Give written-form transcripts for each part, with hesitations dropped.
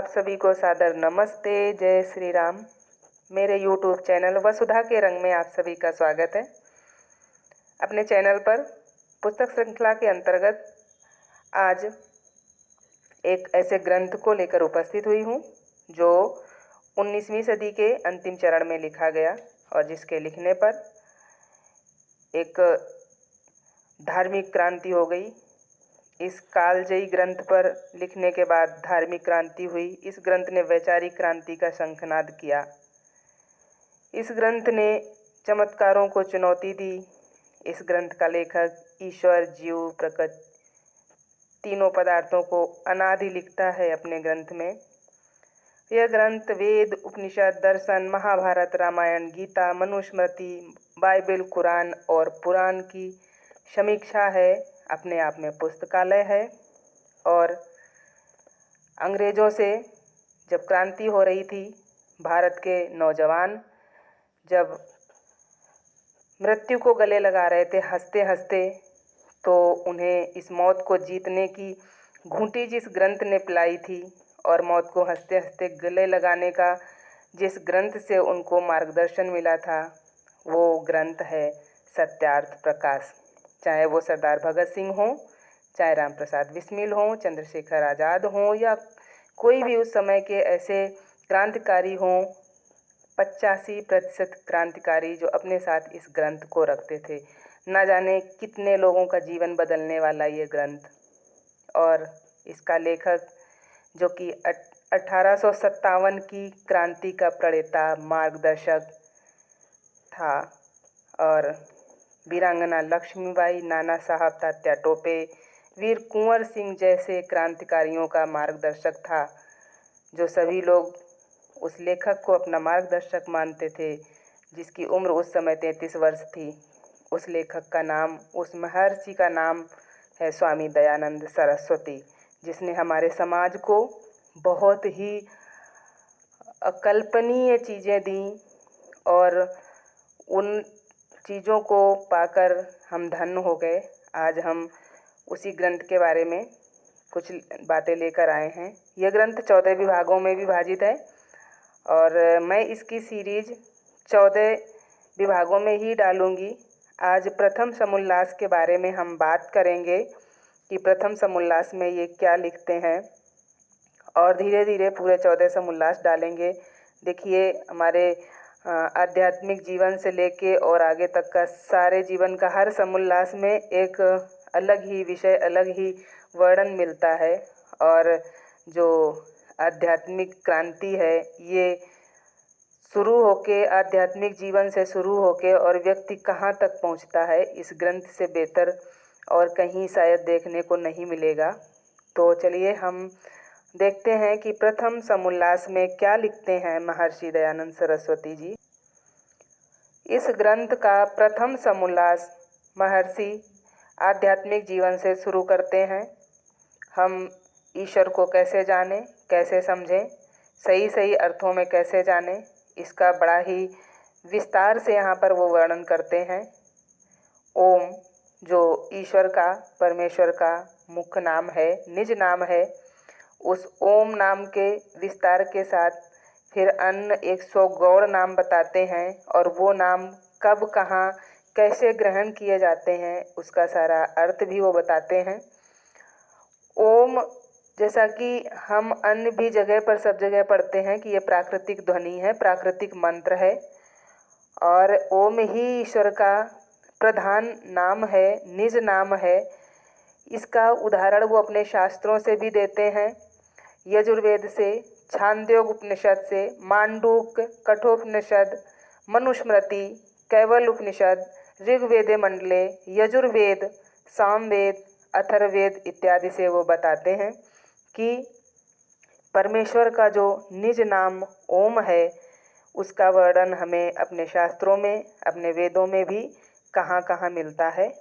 आप सभी को सादर नमस्ते। जय श्री राम। मेरे YouTube चैनल वसुधा के रंग में आप सभी का स्वागत है। अपने चैनल पर पुस्तक श्रृंखला के अंतर्गत आज एक ऐसे ग्रंथ को लेकर उपस्थित हुई हूँ जो 19वीं सदी के अंतिम चरण में लिखा गया और जिसके लिखने पर एक धार्मिक क्रांति हो गई। इस कालजयी ग्रंथ पर लिखने के बाद धार्मिक क्रांति हुई। इस ग्रंथ ने वैचारिक क्रांति का शंखनाद किया। इस ग्रंथ ने चमत्कारों को चुनौती दी। इस ग्रंथ का लेखक ईश्वर, जीव, प्रकृति तीनों पदार्थों को अनादि लिखता है अपने ग्रंथ में। यह ग्रंथ वेद, उपनिषद, दर्शन, महाभारत, रामायण, गीता, मनुस्मृति, बाइबल, कुरान और पुराण की समीक्षा है। अपने आप में पुस्तकालय है। और अंग्रेज़ों से जब क्रांति हो रही थी, भारत के नौजवान जब मृत्यु को गले लगा रहे थे हंसते हंसते, तो उन्हें इस मौत को जीतने की घूंटी जिस ग्रंथ ने पिलाई थी और मौत को हंसते हंसते गले लगाने का जिस ग्रंथ से उनको मार्गदर्शन मिला था, वो ग्रंथ है सत्यार्थ प्रकाश। चाहे वो सरदार भगत सिंह हो, चाहे राम प्रसाद बिस्मिल हो, चंद्रशेखर आज़ाद हो, या कोई भी उस समय के ऐसे क्रांतिकारी हों, 85% क्रांतिकारी जो अपने साथ इस ग्रंथ को रखते थे। न जाने कितने लोगों का जीवन बदलने वाला ये ग्रंथ। और इसका लेखक जो कि 1857 की क्रांति का प्रणेता, मार्गदर्शक था, और वीरांगना लक्ष्मीबाई, नाना साहब तात्या टोपे, वीर कुंवर सिंह जैसे क्रांतिकारियों का मार्गदर्शक था, जो सभी लोग उस लेखक को अपना मार्गदर्शक मानते थे, जिसकी उम्र उस समय 33 वर्ष थी। उस लेखक का नाम, उस महर्षि का नाम है स्वामी दयानंद सरस्वती, जिसने हमारे समाज को बहुत ही अकल्पनीय चीज़ें दी और उन चीज़ों को पाकर हम धन्य हो गए। आज हम उसी ग्रंथ के बारे में कुछ बातें लेकर आए हैं। यह ग्रंथ 14 विभागों में विभाजित है और मैं इसकी सीरीज 14 विभागों में ही डालूंगी। आज प्रथम समुल्लास के बारे में हम बात करेंगे कि प्रथम समुल्लास में ये क्या लिखते हैं, और धीरे धीरे पूरे 14 समुल्लास डालेंगे। देखिए, हमारे आध्यात्मिक जीवन से लेके और आगे तक का सारे जीवन का हर समुल्लास में एक अलग ही विषय, अलग ही वर्णन मिलता है। और जो आध्यात्मिक क्रांति है, ये शुरू होके आध्यात्मिक जीवन से शुरू होके और व्यक्ति कहाँ तक पहुँचता है, इस ग्रंथ से बेहतर और कहीं शायद देखने को नहीं मिलेगा। तो चलिए हम देखते हैं कि प्रथम समुल्लास में क्या लिखते हैं महर्षि दयानंद सरस्वती जी। इस ग्रंथ का प्रथम समुल्लास महर्षि आध्यात्मिक जीवन से शुरू करते हैं। हम ईश्वर को कैसे जानें, कैसे समझें, सही सही अर्थों में कैसे जानें, इसका बड़ा ही विस्तार से यहाँ पर वो वर्णन करते हैं। ओम, जो ईश्वर का, परमेश्वर का मुख्य नाम है, निज नाम है, उस ओम नाम के विस्तार के साथ फिर अन्य 100 गौड़ नाम बताते हैं, और वो नाम कब, कहाँ, कैसे ग्रहण किए जाते हैं, उसका सारा अर्थ भी वो बताते हैं। ओम, जैसा कि हम अन्य भी जगह पर सब जगह पढ़ते हैं कि ये प्राकृतिक ध्वनि है, प्राकृतिक मंत्र है, और ओम ही ईश्वर का प्रधान नाम है, निज नाम है। इसका उदाहरण वो अपने शास्त्रों से भी देते हैं। यजुर्वेद से, छांदोग्य उपनिषद से, मांडूक्य, कठोपनिषद, मनुस्मृति, कैवल उपनिषद, ऋग्वेद मंडले, यजुर्वेद, सामवेद, अथर्ववेद इत्यादि से वो बताते हैं कि परमेश्वर का जो निज नाम ओम है, उसका वर्णन हमें अपने शास्त्रों में, अपने वेदों में भी कहाँ कहाँ मिलता है।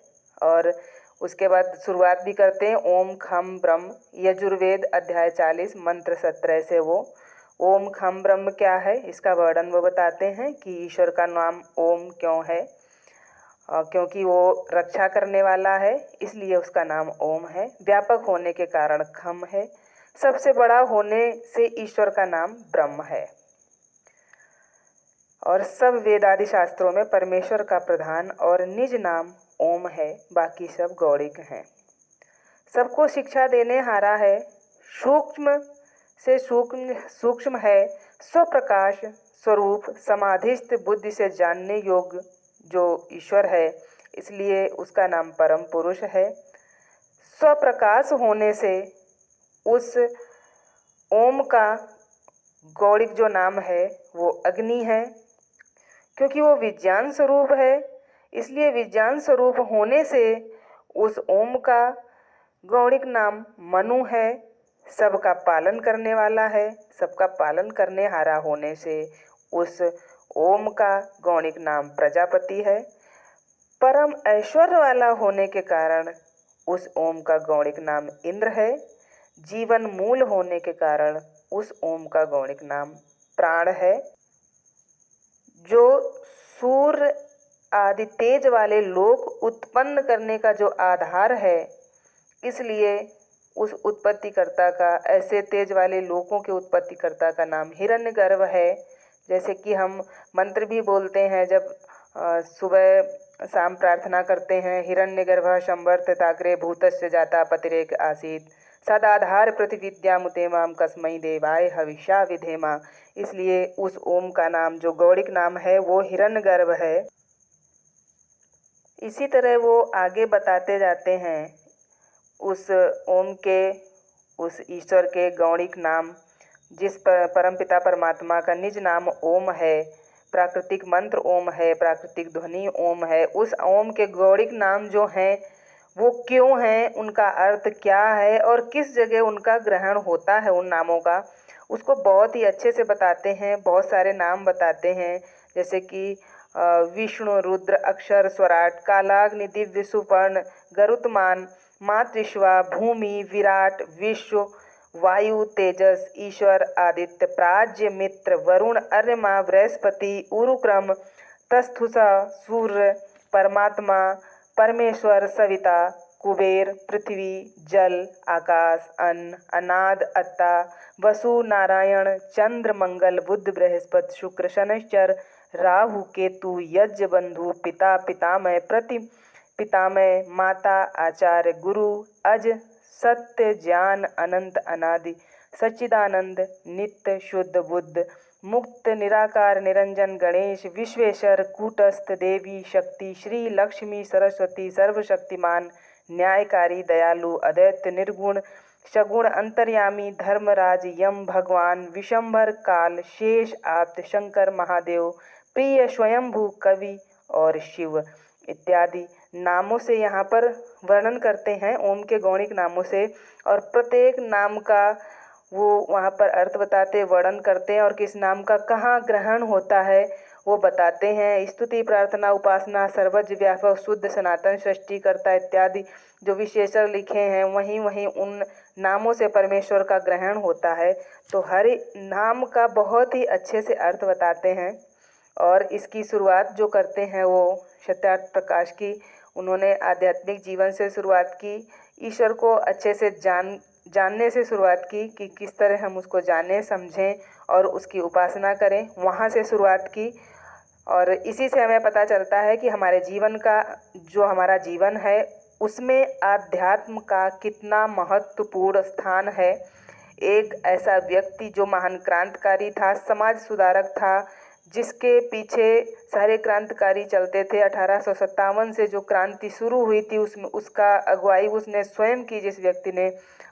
और उसके बाद शुरुआत भी करते हैं ओम खम ब्रह्म, यजुर्वेद अध्याय 40 मंत्र 17 से वो ओम खम ब्रह्म क्या है, इसका वर्णन वो बताते हैं कि ईश्वर का नाम ओम क्यों है। क्योंकि वो रक्षा करने वाला है, इसलिए उसका नाम ओम है। व्यापक होने के कारण खम है। सबसे बड़ा होने से ईश्वर का नाम ब्रह्म है और सब वेद आदि शास्त्रों में परमेश्वर का प्रधान और निज नाम ओम है, बाकी सब गौड़िक हैं। सबको शिक्षा देने हारा है, सूक्ष्म से सूक्ष्म है, स्वप्रकाश स्वरूप समाधिस्थ बुद्धि से जानने योग्य जो ईश्वर है, इसलिए उसका नाम परम पुरुष है। स्वप्रकाश होने से उस ओम का गौड़िक जो नाम है वो अग्नि है, क्योंकि वो विज्ञान स्वरूप है, इसलिए विज्ञान स्वरूप होने से उस ओम का गौड़िक नाम मनु है, सबका पालन करने वाला है। सबका पालन करने हारा होने से उस ओम का गौड़िक नाम प्रजापति है। परम ऐश्वर्य वाला होने के कारण उस ओम का गौड़िक नाम इंद्र है। जीवन मूल होने के कारण उस ओम का गौड़िक नाम प्राण है। जो सूर्य आदि तेज वाले लोक उत्पन्न करने का जो आधार है, इसलिए उस उत्पत्तिकर्ता का, ऐसे तेज वाले लोकों के उत्पत्तिकर्ता का नाम हिरण्यगर्भ है। जैसे कि हम मंत्र भी बोलते हैं जब सुबह शाम प्रार्थना करते हैं, हिरण्यगर्भ संवर्तताग्रे भूतस्य जाता पतिरेक आसीत सदाधार पृथ्वीद्यामुते माम कस्मै देवाय हविषा विधेमा। इसलिए उस ओम का नाम जो गौड़िक नाम है वो हिरण्यगर्भ है। इसी तरह वो आगे बताते जाते हैं उस ओम के, उस ईश्वर के गौड़िक नाम, जिस परमपिता परमात्मा का निज नाम ओम है, प्राकृतिक मंत्र ओम है, प्राकृतिक ध्वनि ओम है, उस ओम के गौड़िक नाम जो हैं वो क्यों हैं, उनका अर्थ क्या है और किस जगह उनका ग्रहण होता है उन नामों का, उसको बहुत ही अच्छे से बताते हैं। बहुत सारे नाम बताते हैं, जैसे कि विष्णु, रुद्र, अक्षर, स्वराट, कालाग्नि, दिव्य, सुपर्ण, गरुत्मान, मातृश्वा, भूमि, विराट, विश्व, वायु, तेजस, ईश्वर, आदित्य, प्राज्य, मित्र, वरुण, अर्यमा, बृहस्पति, उरुक्रम, तस्थुसा, सूर्य, परमात्मा, परमेश्वर, सविता, कुबेर, पृथ्वी, जल, आकाश, अन्न, अनाद, अत्ता, वसु, नारायण, चंद्र, मंगल, बुध, बृहस्पति, शुक्र, शनैश्चर, राहु, केतु, यज्ञ, बंधु, पिता, पितामह, प्रति पितामह, माता, आचार्य, गुरु, अज, सत्य, ज्ञान, अनंत, अनादि, सच्चिदानंद, नित्य, शुद्ध, बुद्ध, मुक्त, निराकार, निरंजन, गणेश, विश्वेश्वर, कूटस्थ, देवी, शक्ति, श्री, लक्ष्मी, सरस्वती, सर्वशक्तिमान, न्यायकारी, दयालु, अद्वैत, निर्गुण, सगुण, अंतर्यामी, धर्मराज, यम, भगवान, विशंभर, काल, शेष, आप्त, शंकर, महादेव, प्रिय, स्वयंभू, कवि और शिव इत्यादि नामों से यहाँ पर वर्णन करते हैं, ओम के गौणिक नामों से, और प्रत्येक नाम का वो वहाँ पर अर्थ बताते, वर्णन करते हैं और किस नाम का कहाँ ग्रहण होता है वो बताते हैं। स्तुति, प्रार्थना, उपासना, सर्वज्ञ, व्यापक, शुद्ध, सनातन, सृष्टिकर्ता इत्यादि जो विशेषण लिखे हैं, वहीं वहीं उन नामों से परमेश्वर का ग्रहण होता है। तो हर नाम का बहुत ही अच्छे से अर्थ बताते हैं और इसकी शुरुआत जो करते हैं वो सत्यार्थ प्रकाश की, उन्होंने आध्यात्मिक जीवन से शुरुआत की, ईश्वर को अच्छे से जानने से शुरुआत की कि किस तरह हम उसको जानें, समझें और उसकी उपासना करें, वहाँ से शुरुआत की। और इसी से हमें पता चलता है कि हमारे जीवन का, जो हमारा जीवन है उसमें आध्यात्म का कितना महत्वपूर्ण स्थान है। एक ऐसा व्यक्ति जो महान क्रांतिकारी था, समाज सुधारक था, जिसके पीछे सारे क्रांतिकारी चलते थे। 1857 से जो क्रांति शुरू हुई थी उसमें उसका अगुवाई उसने स्वयं की, जिस व्यक्ति ने,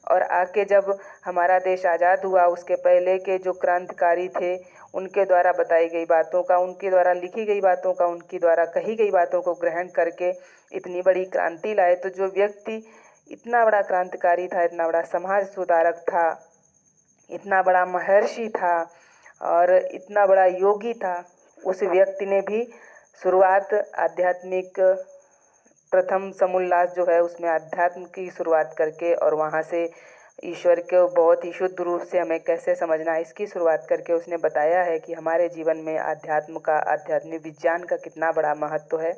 और आके जब हमारा देश आज़ाद हुआ उसके पहले के जो क्रांतिकारी थे उनके द्वारा बताई गई बातों का, उनके द्वारा लिखी गई बातों का, उनके द्वारा कही गई बातों को ग्रहण करके इतनी बड़ी क्रांति लाए। तो जो व्यक्ति इतना बड़ा क्रांतिकारी था, इतना बड़ा समाज सुधारक था, इतना बड़ा महर्षि था और इतना बड़ा योगी था, उस व्यक्ति ने भी शुरुआत आध्यात्मिक, प्रथम समोल्लास जो है उसमें अध्यात्म की शुरुआत करके और वहाँ से ईश्वर को बहुत ही शुद्ध रूप से हमें कैसे समझना है इसकी शुरुआत करके उसने बताया है कि हमारे जीवन में आध्यात्म का, आध्यात्मिक विज्ञान का कितना बड़ा महत्व है।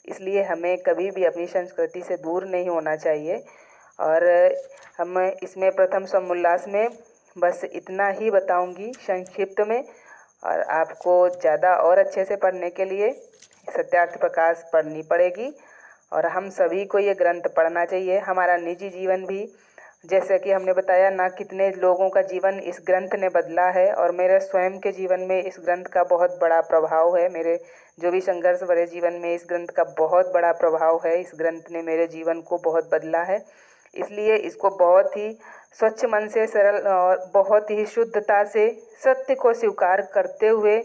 इसलिए हमें कभी भी अपनी संस्कृति से दूर नहीं होना चाहिए और हम इसमें प्रथम समोल्लास में बस इतना ही बताऊंगी संक्षिप्त में, और आपको ज़्यादा और अच्छे से पढ़ने के लिए सत्यार्थ प्रकाश पढ़नी पड़ेगी। और हम सभी को ये ग्रंथ पढ़ना चाहिए। हमारा निजी जीवन भी, जैसे कि हमने बताया ना, कितने लोगों का जीवन इस ग्रंथ ने बदला है, और मेरे स्वयं के जीवन में इस ग्रंथ का बहुत बड़ा प्रभाव है। मेरे जो भी संघर्ष भरे जीवन में इस ग्रंथ का बहुत बड़ा प्रभाव है। इस ग्रंथ ने मेरे जीवन को बहुत बदला है, इसलिए इसको बहुत ही स्वच्छ मन से, सरल और बहुत ही शुद्धता से सत्य को स्वीकार करते हुए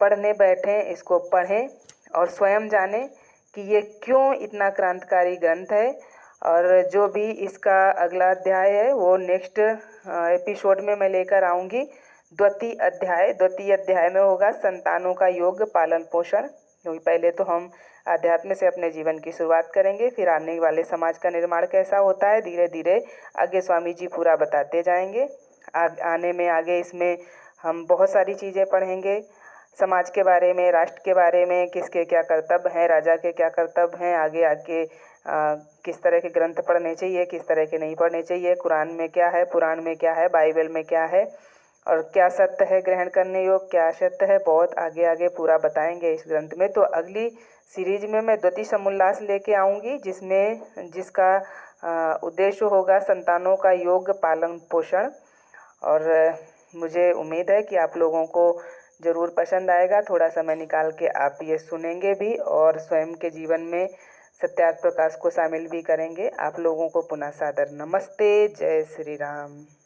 पढ़ने बैठें, इसको पढ़ें और स्वयं जानें कि ये क्यों इतना क्रांतिकारी ग्रंथ है। और जो भी इसका अगला अध्याय है वो नेक्स्ट एपिसोड में मैं लेकर आऊँगी। द्वितीय अध्याय में होगा संतानों का योग्य पालन पोषण, क्योंकि पहले तो हम अध्यात्म से अपने जीवन की शुरुआत करेंगे, फिर आने वाले समाज का निर्माण कैसा होता है धीरे धीरे आगे स्वामी जी पूरा बताते जाएंगे। आने में आगे इसमें हम बहुत सारी चीज़ें पढ़ेंगे, समाज के बारे में, राष्ट्र के बारे में, किसके क्या कर्तव्य हैं, राजा के क्या कर्तव्य हैं, आगे आगे किस तरह के ग्रंथ पढ़ने चाहिए, किस तरह के नहीं पढ़ने चाहिए, कुरान में क्या है, पुराण में क्या है, बाइबल में क्या है, और क्या सत्य है ग्रहण करने योग्य, क्या असत्य है, बहुत आगे आगे पूरा बताएंगे इस ग्रंथ में। तो अगली सीरीज में मैं द्वितीय समोल्लास लेके आऊँगी, जिसका उद्देश्य होगा संतानों का योग्य पालन पोषण। और मुझे उम्मीद है कि आप लोगों को ज़रूर पसंद आएगा। थोड़ा समय निकाल के आप ये सुनेंगे भी और स्वयं के जीवन में सत्यार्थ प्रकाश को शामिल भी करेंगे। आप लोगों को पुनः सादर नमस्ते। जय श्री राम।